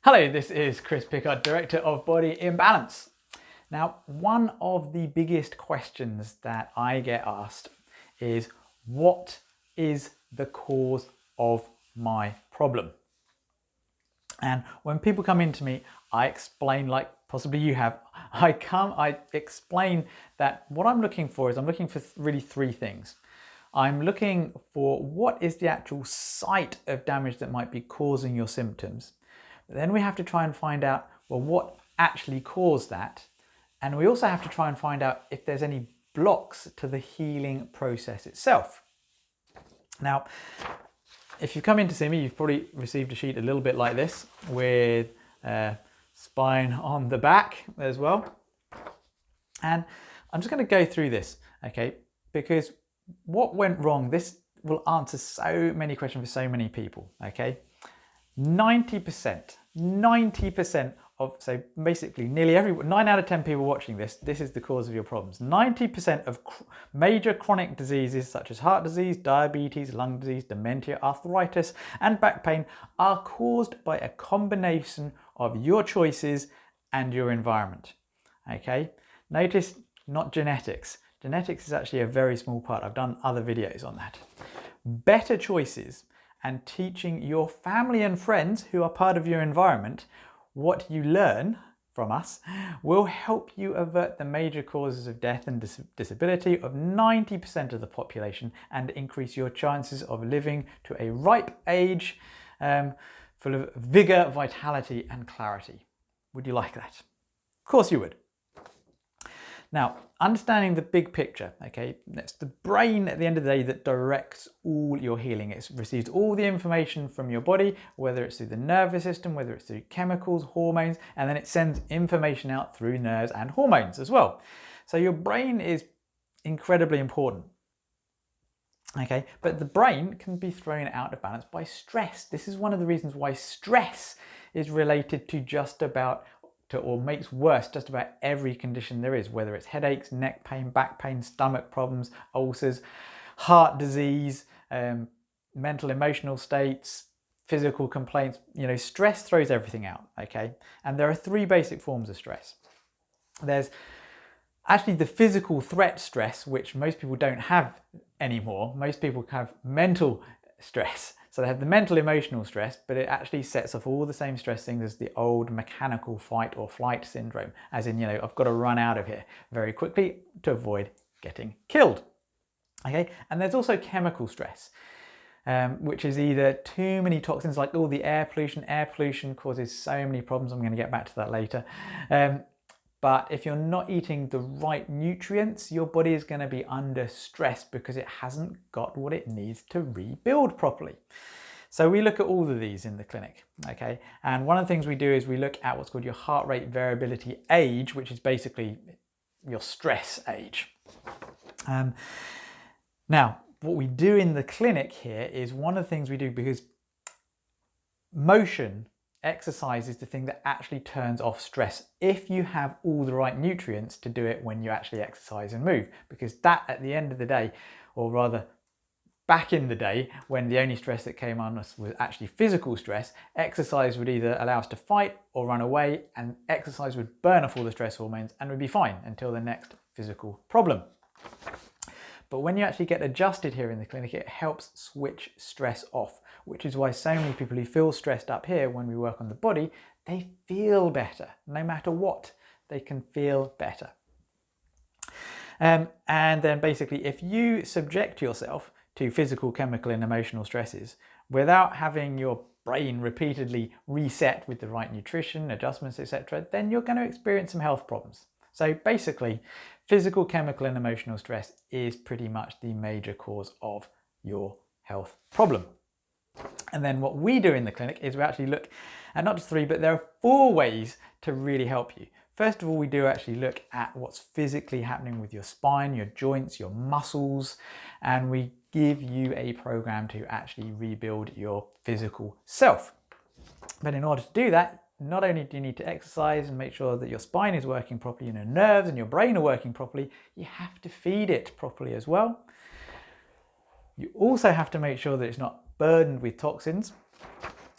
Hello, this is Chris Pickard, Director of Body Imbalance. Now, one of the biggest questions that I get asked is, what is the cause of my problem? And when people come into me, I explain, like possibly you have, I explain that what I'm looking for is really three things. I'm looking for what is the actual site of damage that might be causing your symptoms. Then we have to try and find out, well, what actually caused that? And we also have to try and find out if there's any blocks to the healing process itself. Now, if you've come in to see me, you've probably received a sheet a little bit like this with spine on the back as well. And I'm just going to go through this, okay? Because what went wrong, this will answer so many questions for so many people, okay? 90% of, so basically nearly 9 out of 10 people watching this is the cause of your problems. 90% of major chronic diseases such as heart disease, diabetes, lung disease, dementia, arthritis, and back pain are caused by a combination of your choices and your environment. Okay, notice not genetics. Genetics is actually a very small part. I've done other videos on that. Better choices and teaching your family and friends who are part of your environment what you learn from us will help you avert the major causes of death and disability of 90% of the population and increase your chances of living to a ripe age full of vigor, vitality, and clarity. Would you like that? Of course you would. Now, understanding the big picture, okay, it's the brain at the end of the day that directs all your healing. It receives all the information from your body, whether it's through the nervous system, whether it's through chemicals, hormones, and then it sends information out through nerves and hormones as well. So your brain is incredibly important. Okay, but the brain can be thrown out of balance by stress. This is one of the reasons why stress is related to just about or makes worse just about every condition there is, whether it's headaches, neck pain, back pain, stomach problems, ulcers, heart disease, mental emotional states, physical complaints. You know, stress throws everything out, okay? And there are three basic forms of stress. There's actually the physical threat stress, which most people don't have anymore. Most people have mental stress. So they have the mental emotional stress, but it actually sets off all the same stress things as the old mechanical fight or flight syndrome, as in, you know, I've got to run out of here very quickly to avoid getting killed. Okay, and there's also chemical stress, which is either too many toxins, like all the air pollution. Air pollution causes so many problems. I'm going to get back to that later. But if you're not eating the right nutrients, your body is going to be under stress because it hasn't got what it needs to rebuild properly. So we look at all of these in the clinic, okay? And one of the things we do is we look at what's called your heart rate variability age, which is basically your stress age. Now, what we do in the clinic here is one of the things we do, because exercise is the thing that actually turns off stress if you have all the right nutrients to do it when you actually exercise and move. Because that, at the end of the day, or rather back in the day when the only stress that came on us was actually physical stress, exercise would either allow us to fight or run away, and exercise would burn off all the stress hormones and we'd be fine until the next physical problem. But when you actually get adjusted here in the clinic, it helps switch stress off, which is why so many people who feel stressed up here, when we work on the body, they feel better. No matter what, they can feel better. And then basically, if you subject yourself to physical, chemical, and emotional stresses without having your brain repeatedly reset with the right nutrition, adjustments, etc., then you're going to experience some health problems. So basically, physical, chemical, and emotional stress is pretty much the major cause of your health problem. And then what we do in the clinic is we actually look at not just 3, but there are 4 ways to really help you. First of all, we do actually look at what's physically happening with your spine, your joints, your muscles, and we give you a program to actually rebuild your physical self. But in order to do that, not only do you need to exercise and make sure that your spine is working properly and your nerves and your brain are working properly, you have to feed it properly as well. You also have to make sure that it's not burdened with toxins.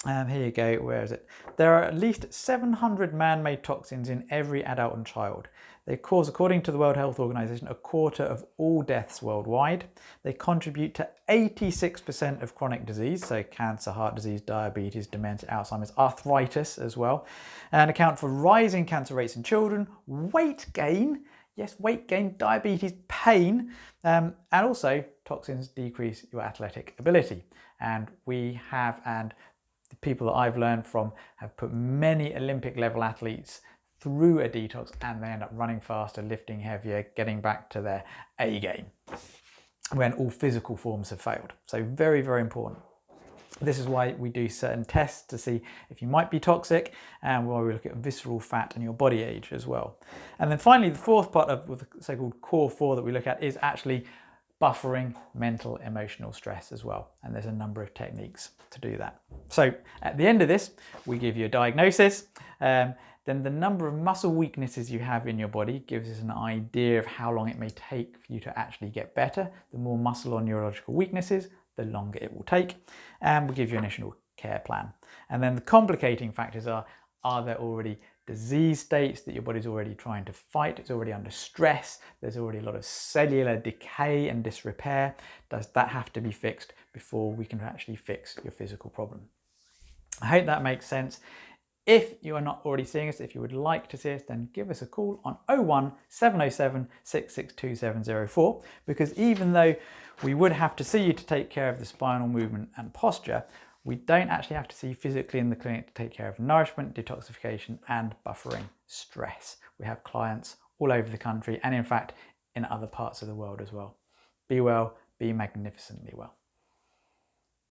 Here you go, where is it? There are at least 700 man-made toxins in every adult and child. They cause, according to the World Health Organization, a quarter of all deaths worldwide. They contribute to 86% of chronic disease, so cancer, heart disease, diabetes, dementia, Alzheimer's, arthritis as well, and account for rising cancer rates in children, weight gain, yes, weight gain, diabetes, pain, and also toxins decrease your athletic ability. And we have, and the people that I've learned from have put many Olympic level athletes through a detox, and they end up running faster, lifting heavier, getting back to their A game when all physical forms have failed. So very, very important. This is why we do certain tests to see if you might be toxic, and why we look at visceral fat and your body age as well. And then finally, the fourth part of the so-called core 4 that we look at is actually buffering mental emotional stress as well, and there's a number of techniques to do that. So at the end of this, we give you a diagnosis. Then the number of muscle weaknesses you have in your body gives us an idea of how long it may take for you to actually get better. The more muscle or neurological weaknesses, the longer it will take, and we'll give you an initial care plan. And then the complicating factors are there already disease states that your body's already trying to fight, it's already under stress, there's already a lot of cellular decay and disrepair. Does that have to be fixed before we can actually fix your physical problem? I hope that makes sense. If you are not already seeing us, if you would like to see us, then give us a call on 01 707 662 704, because even though we would have to see you to take care of the spinal movement and posture, we don't actually have to see you physically in the clinic to take care of nourishment, detoxification, and buffering stress. We have clients all over the country, and in fact, in other parts of the world as well. Be well, be magnificently well.